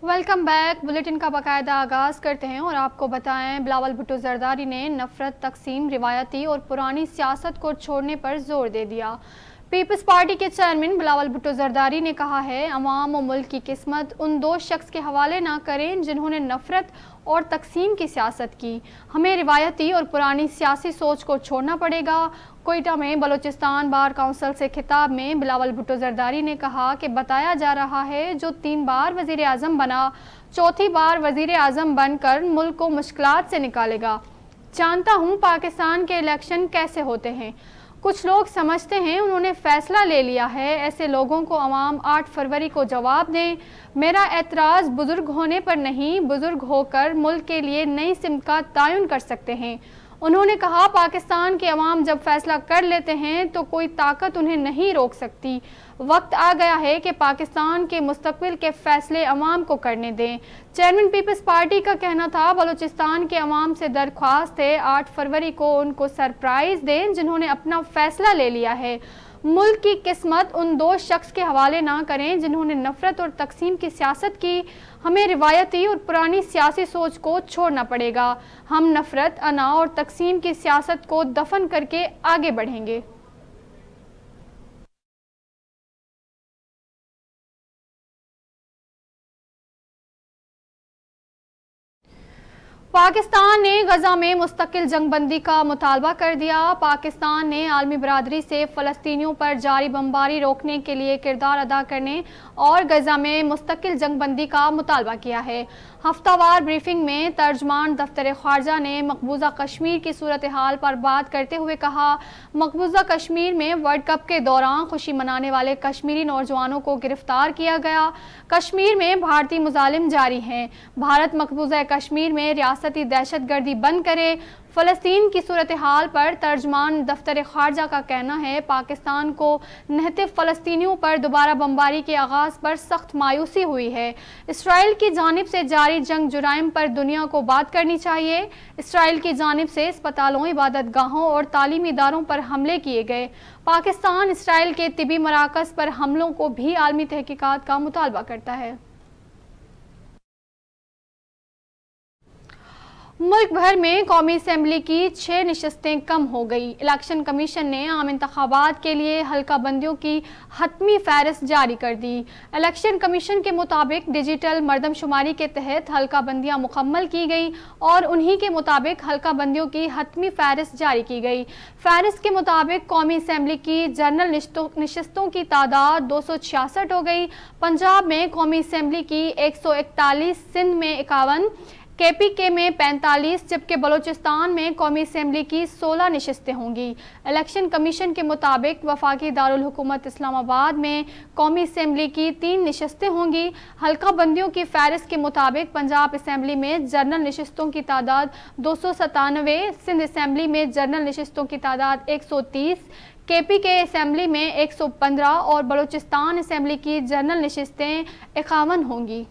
Welcome back. Bulletin کا باقاعدہ آغاز کرتے ہیں اور آپ کو بتائیں بلاول بھٹو زرداری نے نفرت، تقسیم، روایتی اور پرانی سیاست کو چھوڑنے پر زور دے دیا۔ پیپلز پارٹی کے چیئرمین بلاول بھٹو زرداری نے کہا ہے عوام و ملک کی قسمت ان دو شخص کے حوالے نہ کریں جنہوں نے نفرت اور تقسیم کی سیاست کی۔ ہمیں روایتی اور پرانی سیاسی سوچ کو چھوڑنا پڑے گا۔ کوئٹہ میں بلوچستان بار کونسل سے خطاب میں بلاول بھٹو زرداری نے کہا کہ بتایا جا رہا ہے جو 3 بار وزیر اعظم بنا، چوتھی بار وزیر اعظم بن کر ملک کو مشکلات سے نکالے گا۔ جانتا ہوں پاکستان کے الیکشن کیسے ہوتے ہیں۔ کچھ لوگ سمجھتے ہیں انہوں نے فیصلہ لے لیا ہے، ایسے لوگوں کو عوام 8 فروری کو جواب دیں۔ میرا اعتراض بزرگ ہونے پر نہیں، بزرگ ہو کر ملک کے لیے نئی سمت کا تعین کر سکتے ہیں۔ انہوں نے کہا پاکستان کے عوام جب فیصلہ کر لیتے ہیں تو کوئی طاقت انہیں نہیں روک سکتی۔ وقت آ گیا ہے کہ پاکستان کے مستقبل کے فیصلے عوام کو کرنے دیں۔ چیئرمین پیپلز پارٹی کا کہنا تھا بلوچستان کے عوام سے درخواست ہے 8 فروری کو ان کو سرپرائز دیں جنہوں نے اپنا فیصلہ لے لیا ہے۔ ملک کی قسمت ان دو شخص کے حوالے نہ کریں جنہوں نے نفرت اور تقسیم کی سیاست کی۔ ہمیں روایتی اور پرانی سیاسی سوچ کو چھوڑنا پڑے گا۔ ہم نفرت، انا اور تقسیم کی سیاست کو دفن کر کے آگے بڑھیں گے۔ پاکستان نے غزہ میں مستقل جنگ بندی کا مطالبہ کر دیا۔ پاکستان نے عالمی برادری سے فلسطینیوں پر جاری بمباری روکنے کے لیے کردار ادا کرنے اور غزہ میں مستقل جنگ بندی کا مطالبہ کیا ہے۔ ہفتہ وار بریفنگ میں ترجمان دفتر خارجہ نے مقبوضہ کشمیر کی صورتحال پر بات کرتے ہوئے کہا مقبوضہ کشمیر میں ورلڈ کپ کے دوران خوشی منانے والے کشمیری نوجوانوں کو گرفتار کیا گیا۔ کشمیر میں بھارتی مظالم جاری ہیں۔ بھارت مقبوضہ کشمیر میں ریاستی دہشت گردی بند کرے۔ فلسطین کی صورتحال پر ترجمان دفتر خارجہ کا کہنا ہے پاکستان کو نہتے فلسطینیوں پر دوبارہ بمباری کے آغاز پر سخت مایوسی ہوئی ہے۔ اسرائیل کی جانب سے جاری جنگ جرائم پر دنیا کو بات کرنی چاہیے۔ اسرائیل کی جانب سے اسپتالوں، عبادت گاہوں اور تعلیمی اداروں پر حملے کیے گئے۔ پاکستان اسرائیل کے طبی مراکز پر حملوں کو بھی عالمی تحقیقات کا مطالبہ کرتا ہے۔ ملک بھر میں قومی اسمبلی کی 6 نشستیں کم ہو گئی۔ الیکشن کمیشن نے عام انتخابات کے لیے حلقہ بندیوں کی حتمی فہرست جاری کر دی۔ الیکشن کمیشن کے مطابق ڈیجیٹل مردم شماری کے تحت حلقہ بندیاں مکمل کی گئی اور انہی کے مطابق حلقہ بندیوں کی حتمی فہرست جاری کی گئی۔ فہرست کے مطابق قومی اسمبلی کی جنرل نشستوں کی تعداد 266 ہو گئی۔ پنجاب میں قومی اسمبلی کی 141، سندھ میں 51، کے پی کے میں 45 جبکہ بلوچستان میں قومی اسمبلی کی 16 نشستیں ہوں گی۔ الیکشن کمیشن کے مطابق وفاقی دارالحکومت اسلام آباد میں قومی اسمبلی کی 3 نشستیں ہوں گی۔ حلقہ بندیوں کی فہرست کے مطابق پنجاب اسمبلی میں جنرل نشستوں کی تعداد 297، سندھ اسمبلی میں جنرل نشستوں کی تعداد 130، کے پی کے اسمبلی میں 115 اور بلوچستان اسمبلی کی جنرل نشستیں 51 ہوں گی۔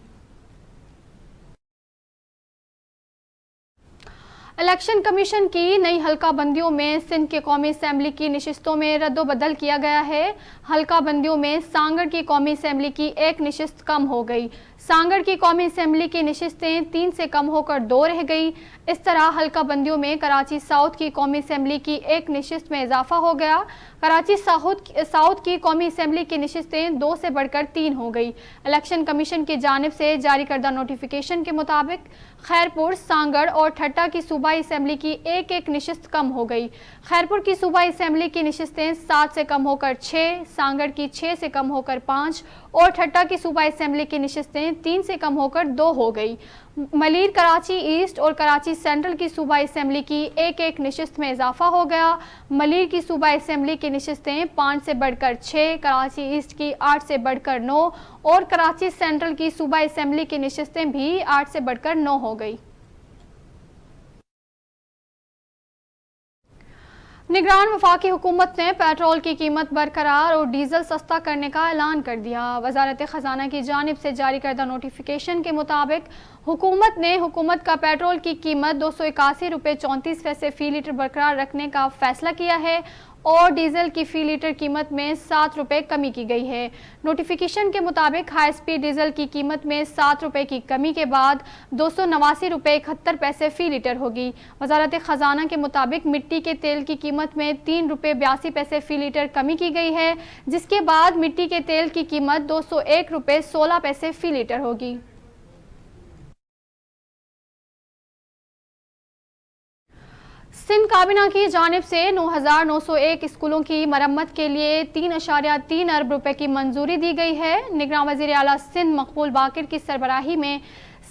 الیکشن کمیشن کی نئی حلقہ بندیوں میں سندھ کی قومی اسمبلی کی نشستوں میں رد و بدل کیا گیا ہے۔ حلقہ بندیوں میں سانگڑ کی قومی اسمبلی کی 1 نشست کم ہو گئی۔ سانگڑ کی قومی اسمبلی کی نشستیں 3 سے کم ہو کر 2 رہ گئی۔ اس طرح حلقہ بندیوں میں کراچی ساؤتھ کی قومی اسمبلی کی 1 نشست میں اضافہ ہو گیا۔ کراچی ساؤتھ کی قومی اسمبلی کی نشستیں 2 سے بڑھ کر 3 ہو گئی۔ الیکشن کمیشن کی جانب سے جاری کردہ نوٹیفیکیشن کے مطابق خیرپور، سانگڑ اور ٹھٹہ کی صوبائی اسمبلی کی 1 نشست کم ہو گئی۔ خیرپور کی صوبائی اسمبلی کی نشستیں 7 سے کم ہو کر 6، سانگڑ کی 6 سے کم ہو کر 5 اور ٹھٹہ کی صوبائی اسمبلی کی نشستیں 3 سے کم ہو کر 2 ہو گئی۔ ملیر، کراچی ایسٹ اور کراچی سینٹرل کی صوبائی اسمبلی کی 1 نشست میں اضافہ ہو گیا۔ ملیر کی صوبائی اسمبلی کی نشستیں 5 سے بڑھ کر 6، کراچی ایسٹ کی 8 سے بڑھ کر 9 اور کراچی سینٹرل کی صوبائی اسمبلی کی نشستیں بھی 8 سے بڑھ کر 9 ہو گئی۔ نگران وفاقی حکومت نے پیٹرول کی قیمت برقرار اور ڈیزل سستا کرنے کا اعلان کر دیا۔ وزارت خزانہ کی جانب سے جاری کردہ نوٹیفیکیشن کے مطابق حکومت کا پیٹرول کی قیمت 281 روپے 34 پیسے فی لیٹر برقرار رکھنے کا فیصلہ کیا ہے۔ اور ڈیزل کی فی لیٹر قیمت میں 7 روپے کمی کی گئی ہے۔ نوٹیفیکیشن کے مطابق ہائی سپیڈ ڈیزل کی قیمت میں 7 روپے کی کمی کے بعد 289 روپے 71 پیسے فی لیٹر ہوگی۔ وزارت خزانہ کے مطابق مٹی کے تیل کی قیمت میں 3 روپے 82 پیسے فی لیٹر کمی کی گئی ہے، جس کے بعد مٹی کے تیل کی قیمت 201 روپے 16 پیسے فی لیٹر ہوگی۔ سندھ کابینہ کی جانب سے 9,901 اسکولوں کی مرمت کے لیے 3.3 ارب روپے کی منظوری دی گئی ہے۔ نگراں وزیر اعلیٰ سندھ مقبول باقر کی سربراہی میں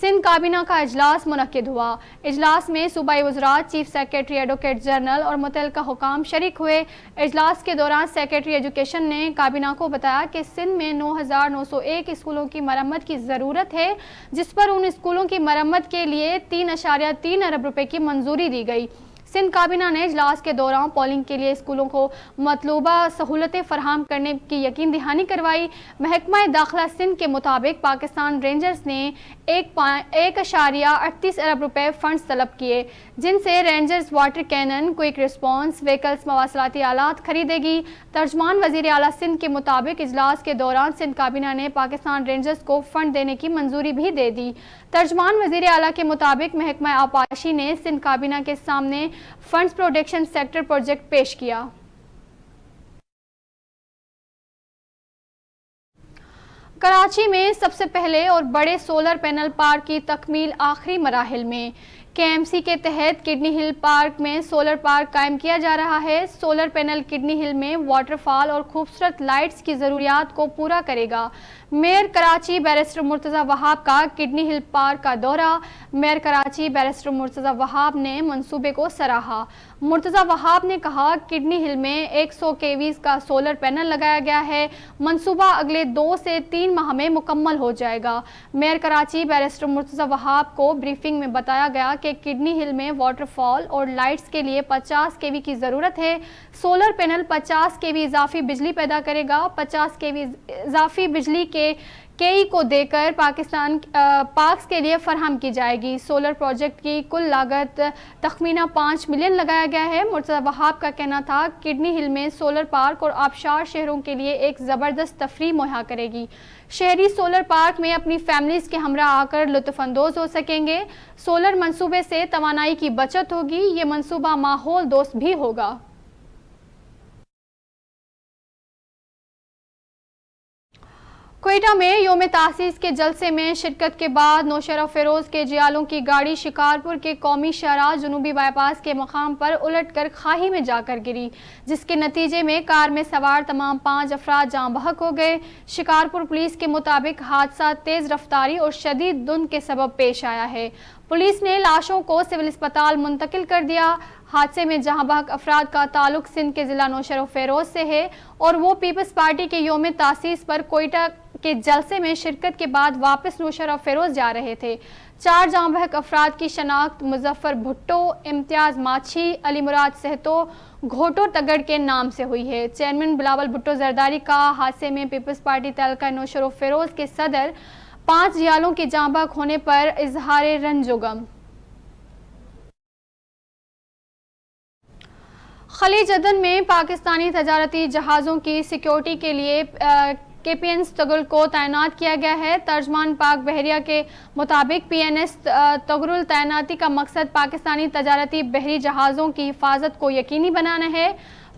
سندھ کابینہ کا اجلاس منعقد ہوا۔ اجلاس میں صوبائی وزراء، چیف سیکریٹری ایڈوکیٹ جنرل اور متعلقہ حکام شریک ہوئے۔ اجلاس کے دوران سیکریٹری ایجوکیشن نے کابینہ کو بتایا کہ سندھ میں 9,901 اسکولوں کی مرمت کی ضرورت ہے، جس پر ان اسکولوں کی مرمت کے لیے 3.3 ارب روپے کی منظوری دی گئی۔ سندھ کابینہ نے اجلاس کے دوران پولنگ کے لیے اسکولوں کو مطلوبہ سہولتیں فراہم کرنے کی یقین دہانی کروائی۔ محکمہ داخلہ سندھ کے مطابق پاکستان رینجرز نے 1.38 ارب روپے فنڈز طلب کیے، جن سے rangers water cannon, quick response vehicles, مواصلاتی آلات خریدے گی۔ ترجمان وزیر اعلیٰ سندھ کے مطابق اجلاس کے دوران سندھ کابینہ نے پاکستان رینجرز کو فنڈ دینے کی منظوری بھی دے دی۔ ترجمان وزیر اعلیٰ کے مطابق محکمہ آبپاشی نے سندھ کابینہ کے سامنے فنڈز پروڈکشن سیکٹر پروجیکٹ پیش کیا۔ کراچی میں سب سے پہلے اور بڑے سولر پینل پارک کی تکمیل آخری مراحل میں۔ کے ایم سی کے تحت کڈنی ہل پارک میں سولر پارک قائم کیا جا رہا ہے۔ سولر پینل کڈنی ہل میں واٹر فال اور خوبصورت لائٹس کی ضروریات کو پورا کرے گا۔ میئر کراچی بیرسٹر مرتضی وہاب کا کڈنی ہل پارک کا دورہ۔ میئر کراچی بیرسٹر مرتضی وہاب نے منصوبے کو سراہا۔ مرتضی وہاب نے کہا کڈنی ہل میں 100 kVs کا سولر پینل لگایا گیا ہے۔ منصوبہ اگلے 2 سے 3 ماہ میں مکمل ہو جائے گا۔ میئر کراچی بیرسٹر مرتضی وہاب کو بریفنگ میں بتایا گیا کہ کڈنی ہل میں واٹر فال اور لائٹس کے لیے 50 kV کی ضرورت ہے۔ سولر پینل 50 kV اضافی بجلی پیدا کرے گا۔ 50 kV اضافی بجلی کے کئی کو دے کر پاکستان پارکس کے لیے فراہم کی جائے گی۔ سولر پروجیکٹ کی کل لاگت تخمینہ 5 ملین لگایا گیا ہے۔ مرتضی وہاب کا کہنا تھا کڈنی ہل میں سولر پارک اور آبشار شہروں کے لیے ایک زبردست تفریح مہیا کرے گی۔ شہری سولر پارک میں اپنی فیملیز کے ہمراہ آ کر لطف اندوز ہو سکیں گے۔ سولر منصوبے سے توانائی کی بچت ہوگی۔ یہ منصوبہ ماحول دوست بھی ہوگا۔ کوئٹہ میں یوم تاسیس کے جلسے میں شرکت کے بعد نوشہرہ فیروز کے جیالوں کی گاڑی شکارپور کے قومی شاہراہ جنوبی بائی پاس کے مقام پر الٹ کر کھائی میں جا کر گری، جس کے نتیجے میں کار میں سوار تمام 5 افراد جاں بحق ہو گئے۔ شکارپور پولیس کے مطابق حادثہ تیز رفتاری اور شدید دھند کے سبب پیش آیا ہے۔ پولیس نے لاشوں کو سول اسپتال منتقل کر دیا۔ حادثے میں جہاں بحق افراد کا تعلق سندھ کے ضلع نوشہرہ فیروز سے ہے اور وہ پیپلز پارٹی کے یوم تاسیس پر کوئٹہ کے جلسے میں شرکت کے بعد واپس نوشہرہ فیروز جا رہے تھے۔ 4 جاں بحق افراد کی شناخت مظفر بھٹو، امتیاز ماچھی، علی مراد سہتو، گھوٹو تگڑ کے نام سے ہوئی ہے۔ چیئرمین بلاول بھٹو زرداری کا حادثے میں پیپلز پارٹی تعلقہ نوشہرہ فیروز کے صدر 5 جیالوں کے جاں بحق ہونے پر اظہار رنج و غم۔ خلیج عدن میں پاکستانی تجارتی جہازوں کی سیکیورٹی کے لیے کے پی ایس تغرل کو تعینات کیا گیا ہے۔ ترجمان پاک بحریہ کے مطابق پی این ایس تغرل تعیناتی کا مقصد پاکستانی تجارتی بحری جہازوں کی حفاظت کو یقینی بنانا ہے۔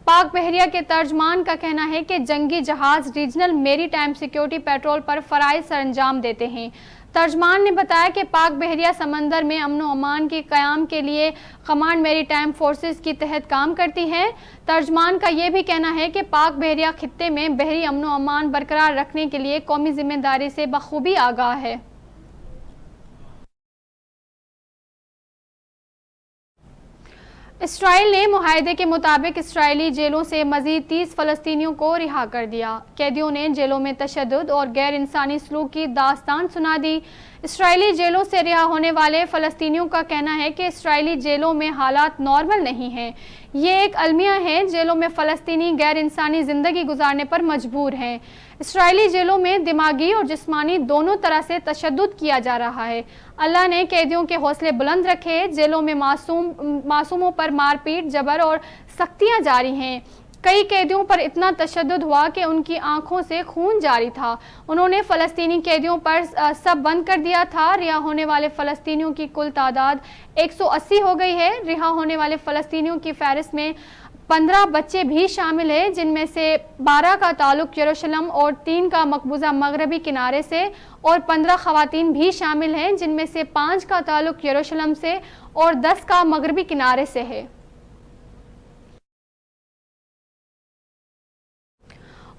پاک بحریہ کے ترجمان کا کہنا ہے کہ جنگی جہاز ریجنل میری ٹائم سیکیورٹی پیٹرول پر فرائض سر انجام دیتے ہیں۔ ترجمان نے بتایا کہ پاک بحریہ سمندر میں امن و امان کے قیام کے لیے کمانڈ میری ٹائم فورسز کی تحت کام کرتی ہے۔ ترجمان کا یہ بھی کہنا ہے کہ پاک بحریہ خطے میں بحری امن و امان برقرار رکھنے کے لیے قومی ذمہ داری سے بخوبی آگاہ ہے۔ اسرائیل نے معاہدے کے مطابق اسرائیلی جیلوں سے مزید 30 فلسطینیوں کو رہا کر دیا۔ قیدیوں نے جیلوں میں تشدد اور غیر انسانی سلوک کی داستان سنا دی۔ اسرائیلی جیلوں سے رہا ہونے والے فلسطینیوں کا کہنا ہے کہ اسرائیلی جیلوں میں حالات نارمل نہیں ہیں۔ یہ ایک المیہ ہے۔ جیلوں میں فلسطینی غیر انسانی زندگی گزارنے پر مجبور ہیں۔ اسرائیلی جیلوں میں دماغی اور جسمانی دونوں طرح سے تشدد کیا جا رہا ہے۔ اللہ نے قیدیوں کے حوصلے بلند رکھے۔ جیلوں میں معصوموں پر مار پیٹ، جبر اور سختیاں جاری ہیں۔ کئی قیدیوں پر اتنا تشدد ہوا کہ ان کی آنکھوں سے خون جاری تھا۔ انہوں نے فلسطینی قیدیوں پر سب بند کر دیا تھا۔ رہا ہونے والے فلسطینیوں کی کل تعداد 180 ہو گئی ہے۔ رہا ہونے والے فلسطینیوں کی فہرست میں 15 بچے بھی شامل ہیں، جن میں سے 12 کا تعلق یروشلم اور 3 کا مقبوضہ مغربی کنارے سے، اور 15 خواتین بھی شامل ہیں، جن میں سے 5 کا تعلق یروشلم سے اور 10 کا مغربی کنارے سے ہے۔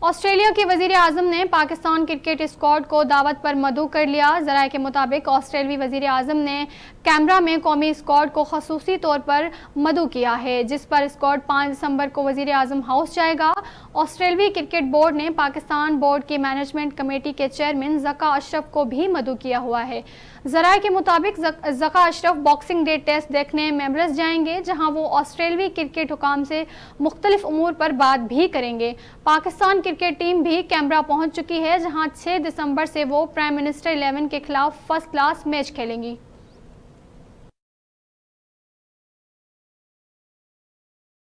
آسٹریلیا کے وزیر اعظم نے پاکستان کرکٹ اسکواڈ کو دعوت پر مدعو کر لیا۔ ذرائع کے مطابق آسٹریلوی وزیر اعظم نے کینبرا میں قومی اسکواڈ کو خصوصی طور پر مدعو کیا ہے، جس پر اسکواڈ 5 دسمبر کو وزیر اعظم ہاؤس جائے گا۔ آسٹریلوی کرکٹ بورڈ نے پاکستان بورڈ کی مینجمنٹ کمیٹی کے چیئرمین ذکا اشرف کو بھی مدعو کیا ہوا ہے۔ ذرائع کے مطابق ذکا اشرف باکسنگ ڈے ٹیسٹ دیکھنے میلبرن جائیں گے، جہاں وہ آسٹریلوی کرکٹ حکام سے مختلف امور پر بات بھی کریں گے۔ پاکستان کرکٹ ٹیم بھی کینبرا پہنچ چکی ہے، جہاں 6 دسمبر سے وہ پرائم منسٹر 11 کے خلاف فرسٹ کلاس میچ کھیلیں گی۔